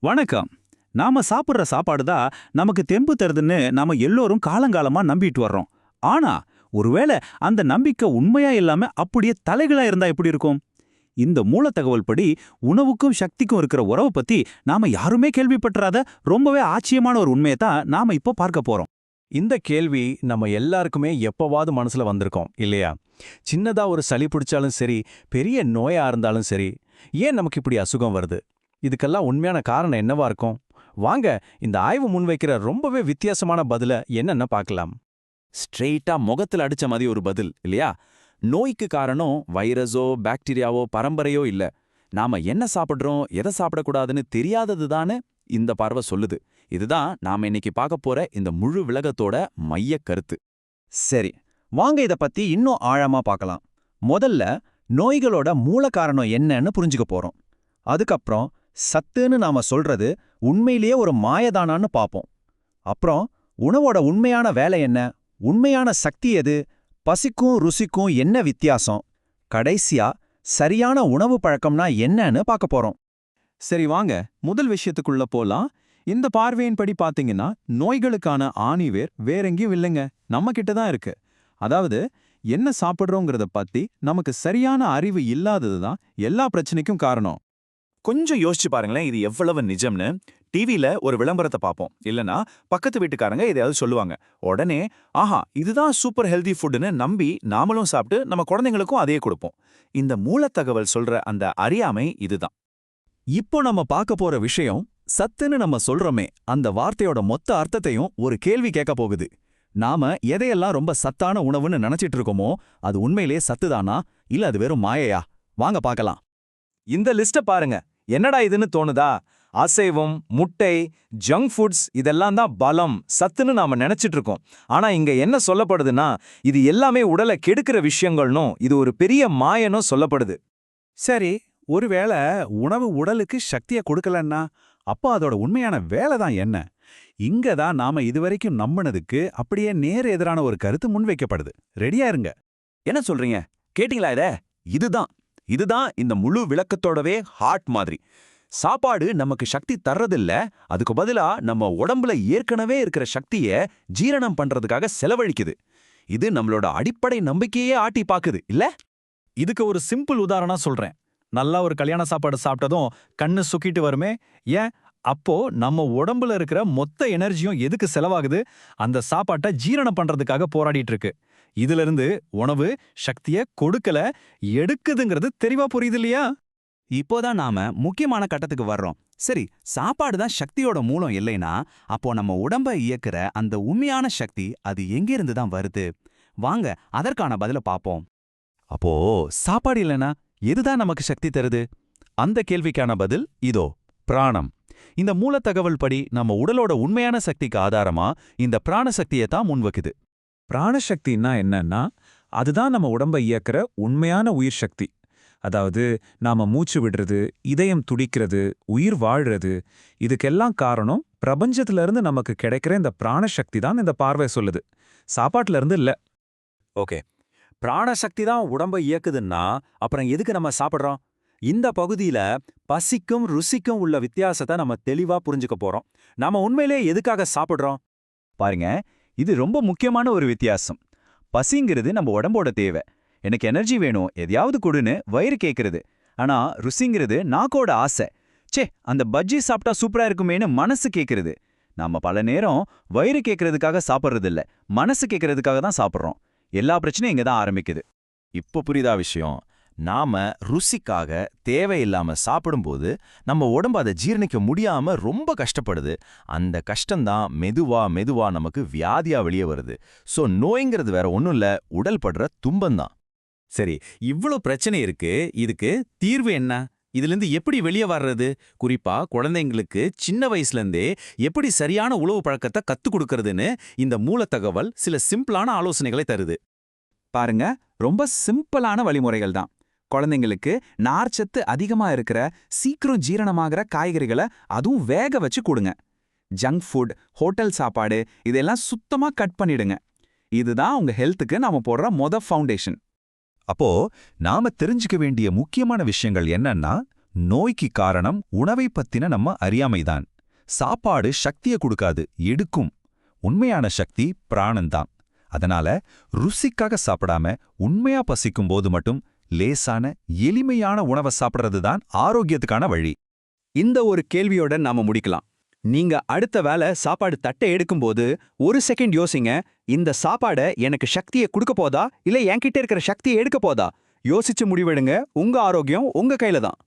வணக்கம். நாம சாப்பிடுற சாப்பாடு தான் நமக்கு தெம்பு தருதுன்னு நாம எல்லோரும் காலங்காலமா நம்பிட்டு வர்றோம். ஆனா, ஒருவேளை அந்த நம்பிக்கை உண்மையா இல்லாம அப்படியே தலைகளா இருந்தா எப்படி இருக்கும்? இந்த மூல தகவல் படி உணவுக்கும் சக்திக்கும் இருக்கிற உறவை பத்தி நாம யாருமே கேள்விப்பட்டிராத ரொம்பவே ஆச்சரியமான ஒரு உண்மையை தான் நாம இப்போ பார்க்க போறோம். இந்த கேள்வி நம்ம எல்லாருக்குமே எப்பவாவது மனசுல வந்திருக்கோம் இல்லையா? சின்னதா ஒரு சளி பிடிச்சாலும் சரி, பெரிய நோயா இருந்தாலும் சரி, ஏன் நமக்கு இப்படி அசுகம் வருது? இதுக்கெல்லாம் உண்மையான காரணம் என்னவா இருக்கும்? வாங்க இந்த ஆய்வு முன்வைக்கிற ரொம்பவே வித்தியாசமான பதில என்னன்னு பார்க்கலாம். ஸ்ட்ரெயிட்டா முகத்துல அடிச்ச மாதிரி ஒரு பதில் இல்லையா? நோய்க்கு காரணம் வைரஸோ பாக்டீரியாவோ பரம்பரையோ இல்ல. நாம என்ன சாப்பிடுறோம் எதை சாப்பிடக்கூடாதுன்னு தெரியாததுதான்னு இந்த பார்வை சொல்லுது. இதுதான் நாம இன்னைக்கு பார்க்க போற இந்த முழு விலகத்தோட மைய கருத்து. சரி, வாங்க இத பத்தி இன்னும் ஆழமா பார்க்கலாம். முதல்ல நோய்களோட மூல காரணம் என்னன்னு புரிஞ்சுக்க போறோம். அதுக்கப்புறம் சத்துன்னு நாம சொல்றது உண்மையிலேயே ஒரு மாயதானான்னு பார்ப்போம். அப்புறம் உணவோட உண்மையான வேலை என்ன, உண்மையான சக்தி எது, பசிக்கும் ருசிக்கும் என்ன வித்தியாசம், கடைசியா சரியான உணவு பழக்கம்னா என்னன்னு பார்க்க போறோம். சரி வாங்க முதல் விஷயத்துக்குள்ள போலாம். இந்த பார்வையின்படி பாத்தீங்கன்னா நோய்களுக்கான ஆணிவேர் வேறெங்கேயும் இல்லைங்க, நம்ம கிட்ட தான் இருக்கு. அதாவது என்ன சாப்பிடுறோங்கிறத பத்தி நமக்கு சரியான அறிவு இல்லாதது தான் எல்லா பிரச்சனைக்கும் காரணம். கொஞ்சம் யோசிச்சு பாருங்களேன், இது எவ்வளவு நிஜம்னு. டிவில ஒரு விளம்பரத்தை பார்ப்போம், இல்லனா பக்கத்து வீட்டுக்காரங்க எதையாவது சொல்லுவாங்க. உடனே ஆஹா இதுதான் சூப்பர் ஹெல்தி ஃபுட்னு நம்பி நாமளும் சாப்பிட்டு நம்ம குழந்தைங்களுக்கும் அதையே கொடுப்போம். இந்த மூலத்தகவல் சொல்ற அந்த அறியாமை இதுதான். இப்போ நம்ம பார்க்க போற விஷயம், சத்துன்னு நம்ம சொல்றோமே அந்த வார்த்தையோட மொத்த அர்த்தத்தையும் ஒரு கேள்வி கேட்க போகுது. நாம எதையெல்லாம் ரொம்ப சத்தான உணவுன்னு நினைச்சிட்டு இருக்கோமோ அது உண்மையிலேயே சத்துதானா, இல்ல அது வெறும் மாயையா? வாங்க பார்க்கலாம். இந்த லிஸ்ட பாருங்க, என்னடா இதுன்னு தோணுதா? அசைவம், முட்டை, ஜங்க் ஃபுட்ஸ் இதெல்லாம் தான் பலம், சத்துன்னு நாம நினைச்சிட்டு இருக்கோம். ஆனா இங்க என்ன சொல்லப்படுதுன்னா, இது எல்லாமே உடலை கெடுக்கிற விஷயங்கள்னும் இது ஒரு பெரிய மாயனும் சொல்லப்படுது. சரி, ஒருவேளை உணவு உடலுக்கு சக்தியை கொடுக்கலன்னா அப்போ அதோட உண்மையான வேலை தான் என்ன? இங்க தான் நாம இதுவரைக்கும் நம்பினதுக்கு அப்படியே நேர் எதிரான ஒரு கருத்து முன்வைக்கப்படுது. ரெடியா இருங்க. என்ன சொல்றீங்க? கேட்டீங்களா இத? இதுதான் இந்த முழு விளக்கத்தோடவே ஹார்ட் மாதிரி. சாப்பாடு நமக்கு சக்தி தர்றதில்ல, அதுக்கு பதிலா நம்ம உடம்புல ஏற்கனவே இருக்கிற சக்திய ஜீரணம் பண்றதுக்காக செலவழிக்குது. இது நம்மளோட அடிப்படை நம்பிக்கையே ஆட்டி பாக்குது இல்ல? இதுக்கு ஒரு சிம்பிள் உதாரணம் சொல்றேன். நல்லா ஒரு கல்யாண சாப்பாடு சாப்பிட்டதும் கண்ணு சுக்கிட்டு வருமே, ஏன்? அப்போ நம்ம உடம்புல இருக்கிற மொத்த எனர்ஜியும் எதுக்கு செலவாகுது? அந்த சாப்பாட்டை ஜீரணம் பண்றதுக்காக போராடிட்டு இருக்கு. இதுல இருந்து உணவு சக்திய கொடுக்கல, எடுக்குதுங்கிறது தெளிவா புரியுது இல்லையா? இப்போதான் நாம முக்கியமான கட்டத்துக்கு வர்றோம். சரி, சாப்பாடு தான் சக்தியோட மூலம் இல்லைனா அப்போ நம்ம உடம்ப இயக்குற அந்த உண்மையான சக்தி அது எங்கிருந்து தான் வருது? வாங்க அதற்கான பதில பாப்போம். அப்போ சாப்பாடு இல்லைனா எதுதான் நமக்கு சக்தி தருது? அந்த கேள்விக்கான பதில் இதோ, பிராணம். இந்த மூல தகவல் படி நம்ம உடலோட உண்மையான சக்திக்கு ஆதாரமா இந்த பிராண சக்தியை தான் முன்வைக்குது. பிராணசக்தின்னா என்னன்னா, அதுதான் நம்ம உடம்பை இயக்குற உண்மையான உயிர் சக்தி. அதாவது நாம மூச்சு விடுறது, இதயம் துடிக்கிறது, உயிர் வாழ்றது, இதுக்கெல்லாம் காரணம் பிரபஞ்சத்துல இருந்து நமக்கு கிடைக்கிற இந்த பிராணசக்தி தான் இந்த பார்வை சொல்லுது, சாப்பாட்டுல இருந்து இல்ல. ஓகே, பிராணசக்தி தான் உடம்பை இயக்குதுன்னா அப்புறம் எதுக்கு நம்ம சாப்பிடுறோம்? இந்த பகுதியில பசிக்கும் ருசிக்கும் உள்ள வித்தியாசத்தை நம்ம தெளிவா புரிஞ்சுக்க போறோம். நாம உண்மையிலே எதுக்காக சாப்பிடுறோம்? பாருங்க, இது ரொம்ப முக்கியமான ஒரு வித்தியாசம். பசிங்கிறது நம்ம உடம்போட தேவை. எனக்கு எனர்ஜி வேணும், எதையாவது கொடுன்னு வயிறு கேட்கறது. ஆனா ருசிங்கிறது நாக்கோட ஆசை. சே, அந்த பஜ்ஜி சாப்பிட்டா சூப்பரா இருக்குமேன்னு மனசு கேட்கறது. நாம பல நேரம் வயிறு கேட்கறதுக்காக சாப்பிட்றது இல்ல, மனசு கேட்கறதுக்காக தான் சாப்பிட்றோம். எல்லா பிரச்சனையும் இங்க தான் ஆரம்பிக்குது. இப்போ புரியுதா விஷயம்? நாம ருசிக்காக தேவையில்லாம சாப்பிடும்போது நம்ம உடம்பு அதை ஜீரணிக்க முடியாம ரொம்ப கஷ்டப்படுது. அந்த கஷ்டம்தான் மெதுவா நமக்கு வியாதியா வெளியே வருது. சோ நோய்ங்கிறது வேற ஒன்றும் இல்ல, உடல் படுற துன்பம்தான். சரி, இவ்ளோ பிரச்சனை இருக்கு, இதுக்கு தீர்வு என்ன? இதிலிருந்து எப்படி வெளியே வர்றது? குறிப்பா குழந்தைங்களுக்கு சின்ன வயசுல இருந்தே எப்படி சரியான உணவு பழக்கத்தை கத்துக் கொடுக்கறதுன்னு இந்த மூல தகவல் சில சிம்பிளான ஆலோசனைகளை தருது. பாருங்க, ரொம்ப சிம்பிளான வழிமுறைகள் தான். குழந்தைங்களுக்கு நார்ச்சத்து அதிகமா இருக்கிற சீக்கிரம் ஜீரணமாகிற காய்கறிகளை அதுவும் வேக வச்சு கொடுங்க. ஜங்க் ஃபுட், ஹோட்டல் சாப்பாடு இதெல்லாம் சுத்தமா கட் பண்ணிடுங்க. இதுதான் உங்க ஹெல்த்துக்கு நாம போடுற ஃபவுண்டேஷன். அப்போ நாம தெரிஞ்சுக்க வேண்டிய முக்கியமான விஷயங்கள் என்னன்னா, நோய்க்கு காரணம் உணவை பத்தின நம்ம அறியாமைதான். சாப்பாடு சக்திய கொடுக்காது, எடுக்கும். உண்மையான சக்தி பிராணன்தான். அதனால ருசிக்காக சாப்பிடாம உண்மையா பசிக்கும் போது மட்டும் லேசான எளிமையான உணவை சாப்பிடுறது தான் ஆரோக்கியத்துக்கான வழி. இந்த ஒரு கேள்வியோட நாம முடிக்கலாம். நீங்க அடுத்த வேளை சாப்பாடு தட்டை எடுக்கும்போது ஒரு செகண்ட் யோசிங்க, இந்த சாப்பாடை எனக்கு சக்தியை கொடுக்க போதா இல்ல என்கிட்ட இருக்கிற சக்தியை எடுக்க போதா? யோசிச்சு முடிவெடுங்க. உங்க ஆரோக்கியம் உங்க கையில தான்.